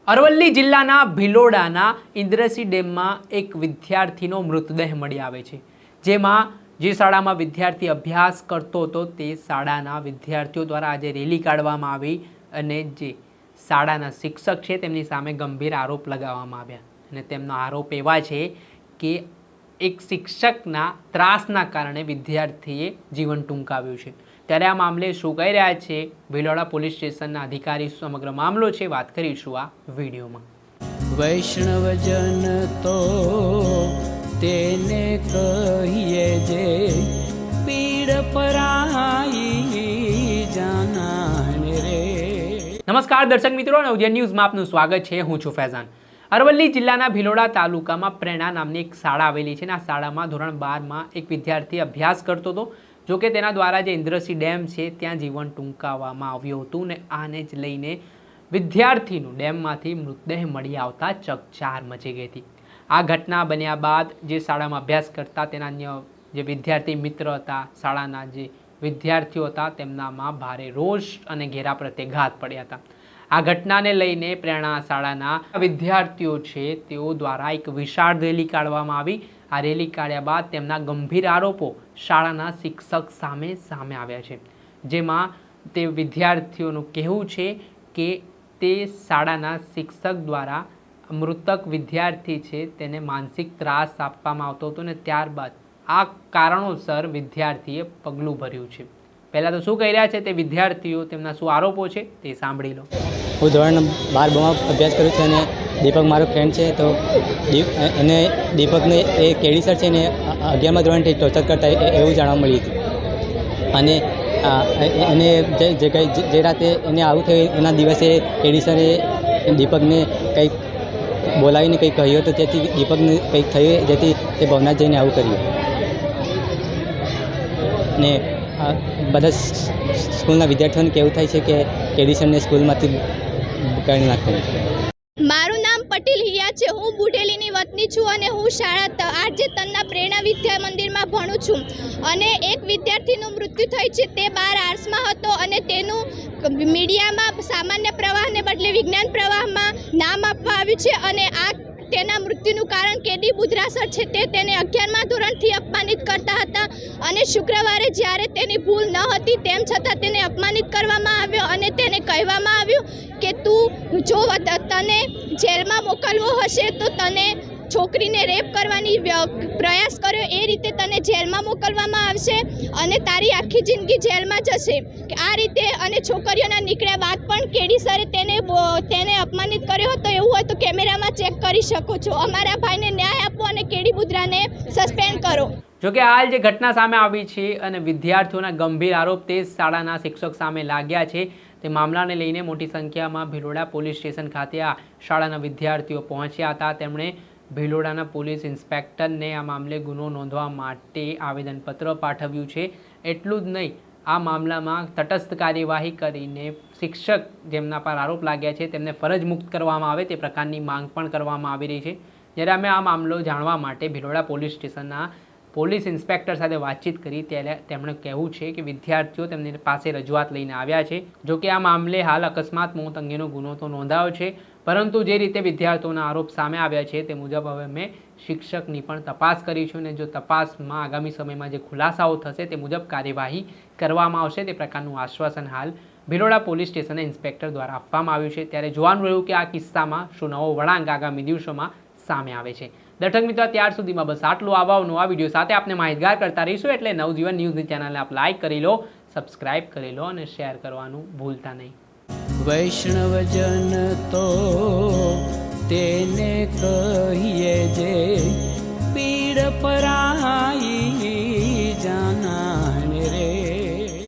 અરવલ્લી જિલ્લાના ભિલોડાના ઇન્દ્રસિંહ ડેમમાં એક વિદ્યાર્થીનો મૃતદેહ મળી આવે છે, જેમાં જે શાળામાં વિદ્યાર્થી અભ્યાસ કરતો હતો તે શાળાના વિદ્યાર્થીઓ દ્વારા આજે રેલી કાઢવામાં આવી અને જે શાળાના શિક્ષક છે તેમની સામે ગંભીર આરોપ લગાવવામાં આવ્યા અને તેમનો આરોપ એવા છે કે એક શિક્ષકના ત્રાસના કારણે વિદ્યાર્થીએ જીવન ટૂંકાવ્યું છે। ત્યારે આ મામલે શું કહી રહ્યા છે ભિલોડા પોલીસ સ્ટેશનના અધિકારી, સમગ્ર મામલો છે, વાત કરીશું આ વિડીયોમાં। વૈષ્ણવજન તો તેને કહીએ જે પીડ પરાઈ જાનાને રે। નમસ્કાર દર્શક મિત્રો, નવજીવન ન્યૂઝમાં આપનું સ્વાગત છે। હું છું ફૈઝાન। અરવલ્લી જિલ્લાના ભિલોડા તાલુકામાં પ્રેરણા નામની એક શાળા આવેલી છે અને આ શાળામાં ધોરણ 12માં એક વિદ્યાર્થી અભ્યાસ કરતો હતો। જો કે તેના દ્વારા જે ઇન્દ્રસિંહ ડેમ છે ત્યાં જીવન ટૂંકાવવામાં આવ્યું હતું ને આને જ લઈને વિદ્યાર્થીનું ડેમમાંથી મૃતદેહ મળી આવતા ચકચાર મચી ગઈ હતી। આ ઘટના બન્યા બાદ જે શાળામાં અભ્યાસ કરતા તેના અન્ય જે વિદ્યાર્થી મિત્ર હતા, શાળાના જે વિદ્યાર્થીઓ હતા, તેમનામાં ભારે રોષ અને ઘેરા પ્રત્યાઘાત પડ્યા હતા। આ ઘટનાને લઈને પ્રેરણા શાળાના વિદ્યાર્થીઓ છે તેઓ દ્વારા એક વિશાળ રેલી કાઢવામાં આવી। આ રેલી કાઢ્યા બાદ તેમના ગંભીર આરોપો શાળાના શિક્ષક સામે આવ્યા છે, જેમાં તે વિદ્યાર્થીઓનું કહેવું છે કે તે શાળાના શિક્ષક દ્વારા મૃતક વિદ્યાર્થી છે તેને માનસિક ત્રાસ આપવામાં આવતો હતો અને ત્યારબાદ આ કારણોસર વિદ્યાર્થીએ પગલું ભર્યું છે। પહેલાં તો શું કહી રહ્યા છે તે વિદ્યાર્થીઓ, તેમના શું આરોપો છે તે સાંભળી લો। હું ધોરણ 12માં અભ્યાસ કરું છું અને દીપક મારો ફ્રેન્ડ છે। તો એને દીપકને એ કેડી સર છે ને 11મા ધોરણથી ટોર્ચર કરતા એવું જાણવા મળ્યું હતું અને એને જે રાતે એને આવું થયું એના દિવસે કેડી સરે દીપકને કંઈક બોલાવીને કંઈક કહ્યું હતું, તેથી દીપકને કંઈક થયું જેથી તે ભવનાથ જઈને આવું કર્યું ને બધા સ્કૂલના વિદ્યાર્થીઓને કેવું થાય છે કે કેડી સરને સ્કૂલમાંથી કાઢી નાખવું। મારું નામ પટેલ હિયા છે। હું બુઢેલીની વતની છું અને હું શાળા આરજે તન્ના પ્રેરણા વિદ્યા મંદિરમાં ભણું છું અને એક વિદ્યાર્થીનું મૃત્યુ થયું છે। તે 12 આર્ટ્સમાં હતો અને તેનું મીડિયામાં સામાન્ય પ્રવાહને બદલે વિજ્ઞાન પ્રવાહમાં નામ આપવામાં આવ્યું છે અને આ તેના મૃત્યુનું કારણ કેડી બુધરા સર છે તે તેને 11મા ધોરણથી અપમાનિત કરતા હતા અને શુક્રવારે જ્યારે તેની ભૂલ ન હતી તેમ છતાં તેને અપમાનિત કરવામાં આવ્યો અને તેને કહેવામાં આવ્યું કે તું જો તને જેલમાં મોકલવો હશે તો તને છોકરીને રેપ કરવાની પ્રયાસ કર્યો એ રીતે તને જેલમાં મોકલવામાં આવશે અને તારી આખી જિંદગી જેલમાં જશે। આ રીતે અને છોકરીઓના નીકળ્યા બાદ પણ કેડી સરે તેને અપમાનિત કર્યો હતો। એવું હોય તો કેમેરામાં ચેક કરી શકો છો। અમારા ભાઈને ન્યાય આપો અને કેડી બુધરાને સસ્પેન્ડ કરો। જોકે હાલ જે ઘટના સામે આવી છે અને વિદ્યાર્થીઓના ગંભીર આરોપ તે શાળાના શિક્ષક સામે લાગ્યા છે, તે મામલાને લઈને મોટી સંખ્યામાં ભિલોડા પોલીસ સ્ટેશન ખાતે આ શાળાના વિદ્યાર્થીઓ પહોંચ્યા હતા। તેમણે ભિલોડાના પોલીસ ઇન્સ્પેક્ટરને આ મામલે ગુનો નોંધવા માટે આવેદનપત્ર પાઠવ્યું છે। એટલું જ નહીં, આ મામલામાં તટસ્થ કાર્યવાહી કરીને શિક્ષક જેમના પર આરોપ લાગ્યા છે તેમને ફરજ મુક્ત કરવામાં આવે તે પ્રકારની માંગ પણ કરવામાં આવી રહી છે। જ્યારે અમે આ મામલો જાણવા માટે ભિલોડા પોલીસ સ્ટેશનના પોલીસ ઇન્સ્પેક્ટર સાથે વાતચીત કરી ત્યારે તેમણે કહેવું છે કે વિદ્યાર્થીઓ તેમની પાસે રજૂઆત લઈને આવ્યા છે। જો કે આ મામલે હાલ અકસ્માત મોત અંગેનો ગુનો તો નોંધાયો છે, પરંતુ જે રીતે વિદ્યાર્થીઓના આરોપ સામે આવ્યા છે તે મુજબ હવે અમે શિક્ષકની પણ તપાસ કરીશું અને જો તપાસમાં આગામી સમયમાં જે ખુલાસાઓ થશે તે મુજબ કાર્યવાહી કરવામાં આવશે તે પ્રકારનું આશ્વાસન હાલ ભિલોડા પોલીસ સ્ટેશનના ઇન્સ્પેક્ટર દ્વારા આપવામાં આવ્યું છે। ત્યારે જોવાનું રહ્યું કે આ કિસ્સામાં શું નવો વળાંક આગામી દિવસોમાં સામે આવે છે। દર્શક મિત્રો, ત્યાર સુધીમાં બસ આટલું। આવા નવા વિડીયો સાથે આપને માહિતગાર કરતા રહીશું, એટલે નવજીવન ન્યૂઝની ચેનલને આપ લાઇક કરી લો, સબસ્ક્રાઇબ કરી લો અને શેર કરવાનું ભૂલતા નહીં। વૈષ્ણવજન તો તેને કહીએ જે